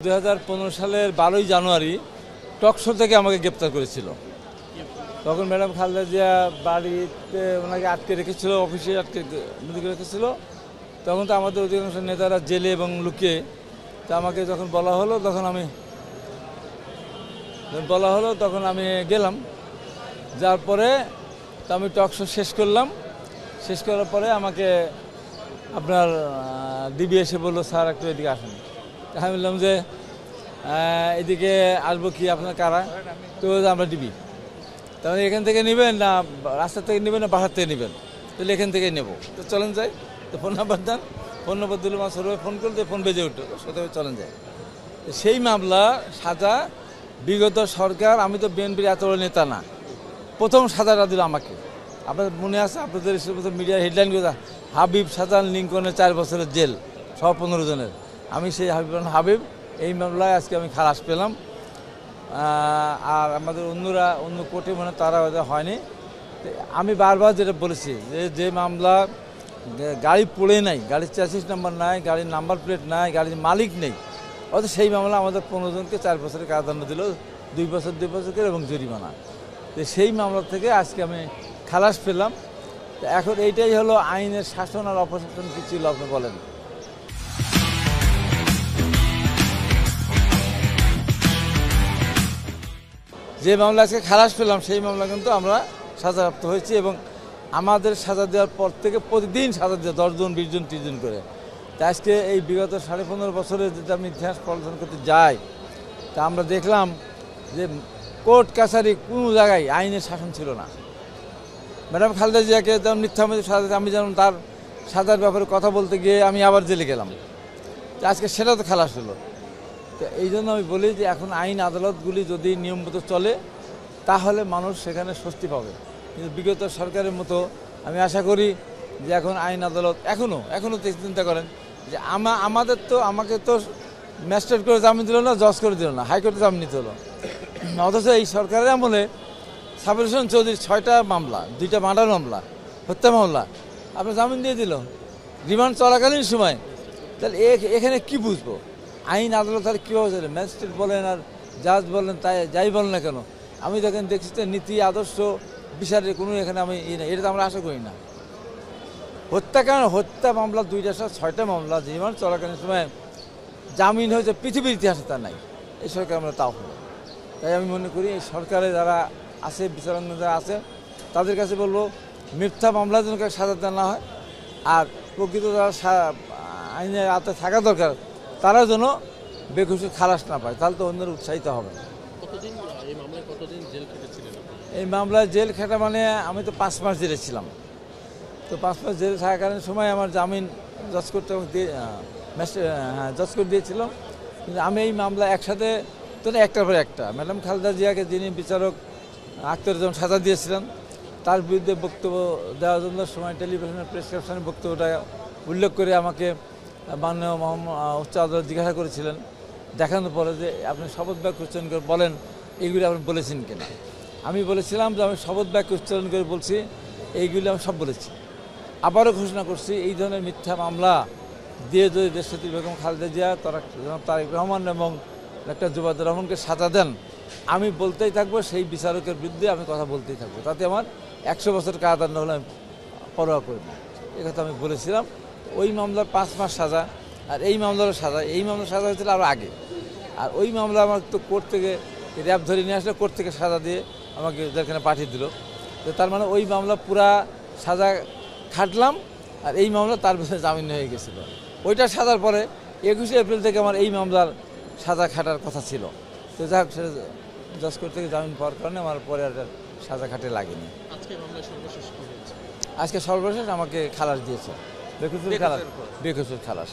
2015 সালের 12ই জানুয়ারি টকশো থেকে আমাকে গ্রেপ্তার করেছিল। তখন ম্যাডাম খালেদা জিয়া বাড়িতে ওনাকে আটকে রেখেছিল, অফিসে আটকে রেখেছিল। তখন তো আমাদের অধিকাংশ নেতারা জেলে এবং লুকিয়ে, তা আমাকে যখন বলা হলো তখন আমি গেলাম। যার পরে তো আমি টকশো শেষ করলাম। শেষ করার পরে আমাকে আপনার ডিবি এসে বললো, স্যার একটু এদিকে আসেন। আমি বললাম যে এদিকে আসবো কি, আপনার কারা? তো আমরা ডিবি। তাহলে এখান থেকে নেবেন না রাস্তা থেকে নেবেন না বাসার থেকে নেবেন? তাহলে এখান থেকেই নেবো। তো চলেন যাই। তো ফোন নাম্বার দেন, ফোন নাম্বার দিল, সরবে ফোন করতে ফোন বেজে উঠলো, সেটাই চলেন যায়। সেই মামলা সাজা বিগত সরকার, আমি তো বিএনপির এত বড় নেতা না, প্রথম সাজাটা দিল আমাকে। আপনাদের মনে আছে, আপনাদের মিডিয়ার হেডলাইন কথা, হাবিব শাহজাহান লিঙ্কনের 4 বছরের জেল, সহ 15 জনের। আমি সেই হাবিব এই মামলায় আজকে আমি খালাস পেলাম। আর আমাদের অন্য কোর্টে মানে তারা হয়নি। আমি বারবার যেটা বলেছি যে মামলা গাড়ি পড়ে নাই, গাড়ির চ্যাসিস নাম্বার নাই, গাড়ির নাম্বার প্লেট নাই, গাড়ির মালিক নেই, অথচ সেই মামলা আমাদের 15 জনকে 4 বছরের কারাদণ্ড দিল, 2 বছর করে এবং জরিমানা। তো সেই মামলা থেকে আজকে আমি খালাস পেলাম। তো এখন এইটাই হলো আইনের শাসন আর অপশাসন কি ছিল আপনি বলেন? যে মামলা আজকে খালাস পেলাম সেই মামলা কিন্তু আমরা সাজাপ্রাপ্ত হয়েছি, এবং আমাদের সাজা দেওয়ার পর থেকে প্রতিদিন সাজা দেওয়া 10 জন 20 জন 30 জন করে। তা আজকে এই বিগত 15.5 বছরে যেটা আমি ইতিহাস পর্যটন করতে যাই, তা আমরা দেখলাম যে কোর্ট কাছারি কোনো জায়গায় আইনের শাসন ছিল না। ম্যাডাম খালেদা জিয়াকে যেমন মিথ্যামিথ্যা সাজা, আমি যেমন তার সাজার ব্যাপারে কথা বলতে গিয়ে আমি আবার জেলে গেলাম। তো আজকে সেটা তো খালাস হলো। তো এই জন্য আমি বলি যে এখন আইন আদালতগুলি যদি নিয়মিত চলে তাহলে মানুষ সেখানে স্বস্তি পাবে। কিন্তু বিগত সরকারের মতো আমি আশা করি যে এখন আইন আদালত এখনও চিন্তা করেন যে আমাকে তো ম্যাজিস্ট্রেট করে জামিন দিল না, জজ করে দিল না, হাইকোর্টে জামিন নিতে হলো। অথচ এই সরকারের আমলে সাবির হোসেন চৌধুরীর 6টা মামলা, 2টা মার্ডার মামলা, হত্যা মামলা আপনার জামিন দিয়ে দিল রিমান্ড চলাকালীন সময়। তাহলে এখানে কি বুঝবো? আইন আদালত আর কীভাবে চলে? ম্যাজিস্ট্রেট বলেন আর জাজ বলেন, তাই যাই বলেন না কেন, আমি দেখেন দেখছি তো নীতি আদর্শ বিচারের কোনো এখানে আমি এটা তো আমরা আশা করি না। হত্যা মামলা 2টা 6টা মামলা রিমান্ড চলাকালীন সময় জামিন হয়েছে, পৃথিবীর ইতিহাসে তা নাই। এই সরকার আমরা তাও হলো। তাই আমি মনে করি এই সরকারে যারা আছে, বিচারক যারা আছে, তাদের কাছে বলবো মিথ্যা মামলা যেন সাজা দেওয়া না হয়, আর প্রকৃত যারা আইনের আওতায় থাকা দরকার তারা যেন বেঘুষে খালাস না পায়, তাহলে তো অন্যরা উৎসাহিত হবে। এই মামলায় জেল খেটা মানে আমি তো 5 মাস জেলে ছিলাম। তো 5 মাস জেলে থাকাকালীন সময় আমার জামিন জজ করতে দিয়েছিলাম। কিন্তু আমি এই মামলা একসাথে তো না, একটার পর একটা ম্যাডাম খালেদা জিয়াকে, যিনি বিচারক আক্তারুজ্জামান সাজা দিয়েছিলেন, তার বিরুদ্ধে বক্তব্য দেওয়ার জন্য সময় টেলিভিশনের প্রেসক্রিপশনের বক্তব্যটা উল্লেখ করে আমাকে মাননীয় উচ্চ আদালত জিজ্ঞাসা করেছিলেন, দেখানোর পরে যে আপনি শপথ বাক্য উচ্চারণ করে বলেন এইগুলি আপনি বলেছেন কিনা। আমি বলেছিলাম যে আমি শপথ বাক্য উচ্চারণ করে বলছি, এইগুলি আমি সব বলেছি। আবারও ঘোষণা করছি, এই ধরনের মিথ্যা মামলা দিয়ে যদি দেশনেত্রী বেগম খালেদা জিয়া, তারেক রহমান এবং ডাক্তার জুবাইদুর রহমানকে সাজা দেন, আমি বলতেই থাকবো, সেই বিচারকের বিরুদ্ধে আমি কথা বলতেই থাকবো, তাতে আমার 100 বছর কারাদণ্ড হলে আমি পরোয়া করি না। এই কথা আমি বলেছিলাম। ওই মামলার 5 মাস সাজা, আর এই মামলারও সাজা। এই মামলার সাজা হয়েছিল আরও আগে, আর ওই মামলা আমার তো কোর্ট থেকে র্যাব ধরে নিয়ে আসলে কোর্ট থেকে সাজা দিয়ে আমাকে যেখানে পাঠিয়ে দিল। তো তার মানে ওই মামলা পুরা সাজা খাটলাম, আর এই মামলা তার ভিতরে জামিন হয়ে গেছিল। ওইটা সাজার পরে 21শে এপ্রিল থেকে আমার এই মামলার সাজা খাটার কথা ছিল। তো যাক, সেটা জজ কোর্ট থেকে জামিন পাওয়ার কারণে আমার পরে আর সাজা খাটে লাগেনি। আজকে সর্বশেষ আমাকে খালাস দিয়েছে, বেকসুর খালাস।